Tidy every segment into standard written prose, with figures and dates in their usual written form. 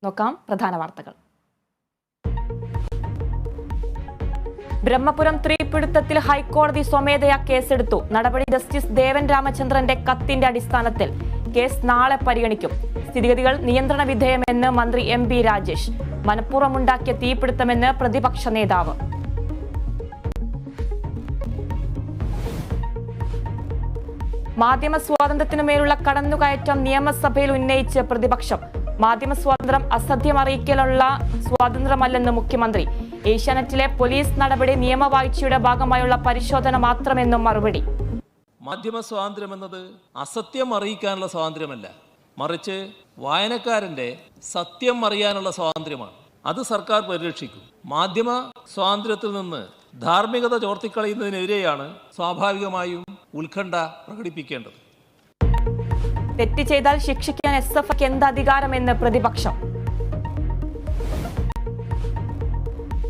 നോക്കാം പ്രധാന വാർത്തകൾ. ബ്രഹ്മപുരം തീപിടുത്തത്തിൽ ഹൈക്കോടതി സ്വമേധയാ കേസെടുത്തു. നടപടി ജസ്റ്റിസ് ദേവൻ രാമചന്ദ്രന്റെ കത്തിന്റെ അടിസ്ഥാനത്തിൽ. കേസ് നാളെ പരിഗണിക്കും. സ്ഥിതിഗതികൾ നിയന്ത്രണ വിധേയമെന്ന് മന്ത്രി MP രാജേഷ്. മനഃപൂർവ്വമുണ്ടാക്കിയ തീപിടുത്തമെന്ന് പ്രതിപക്ഷ നേതാവ്. മാധ്യമ സ്വാതന്ത്ര്യത്തിനുമേലുള്ള കടന്നുകയറ്റം നിയമസഭയിൽ ഉന്നയിച്ച് പ്രതിപക്ഷം. മാധ്യമ സ്വാതന്ത്ര്യം അസത്യമറിയിക്കലുള്ള സ്വാതന്ത്ര്യമല്ലെന്ന് മുഖ്യമന്ത്രി. ഏഷ്യാനെറ്റിലെ പോലീസ് നടപടി നിയമവാഴ്ചയുടെ ഭാഗമായുള്ള പരിശോധന മാത്രമെന്നും മറുപടി. മാധ്യമ സ്വാതന്ത്ര്യം എന്നത് അസത്യം അറിയിക്കാനുള്ള സ്വാതന്ത്ര്യമല്ല, മറിച്ച് വായനക്കാരന്റെ സത്യം അറിയാനുള്ള സ്വാതന്ത്ര്യമാണ്. അത് സർക്കാർ പരിരക്ഷിക്കും. മാധ്യമ സ്വാതന്ത്ര്യത്തിൽ നിന്ന് ധാർമ്മികത ചോർത്തിക്കളയുന്നതിനെതിരെയാണ് സ്വാഭാവികമായും ഉത്കണ്ഠ പ്രകടിപ്പിക്കേണ്ടത്. തെറ്റ് ചെയ്താൽ ശിക്ഷിക്കാൻ SFക്ക് എന്ത് അധികാരമെന്ന് പ്രതിപക്ഷം.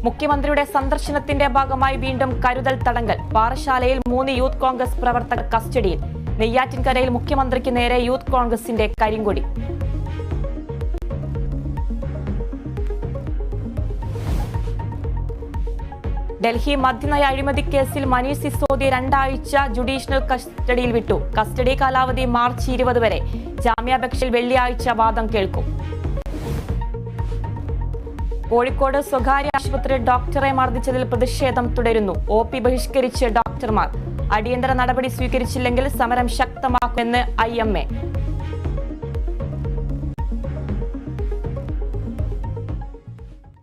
മുഖ്യമന്ത്രിയുടെ സന്ദർശനത്തിന്റെ ഭാഗമായി വീണ്ടും കരുതൽ തടങ്കൽ. പാറശാലയിൽ 3 യൂത്ത് കോൺഗ്രസ് പ്രവർത്തകർ കസ്റ്റഡിയിൽ. നെയ്യാറ്റിൻകരയിൽ മുഖ്യമന്ത്രിക്ക് നേരെ യൂത്ത് കോൺഗ്രസിന്റെ കരിങ്കൊടി. ഡൽഹി മദ്യനയ അഴിമതി കേസിൽ മനീഷ് സിസോദിയെ 2 ആഴ്ച ജുഡീഷ്യൽ കസ്റ്റഡിയിൽ വിട്ടു. കസ്റ്റഡി കാലാവധി മാർച്ച് 20 വരെ. ജാമ്യാപേക്ഷയിൽ വെള്ളിയാഴ്ച വാദം കേൾക്കും. കോഴിക്കോട് സ്വകാര്യ ആശുപത്രിയിൽ ഡോക്ടറെ മർദ്ദിച്ചതിൽ പ്രതിഷേധം തുടരുന്നു. OP ബഹിഷ്കരിച്ച് ഡോക്ടർമാർ. അടിയന്തര നടപടി സ്വീകരിച്ചില്ലെങ്കിൽ സമരം ശക്തമാക്കുമെന്ന് IMA.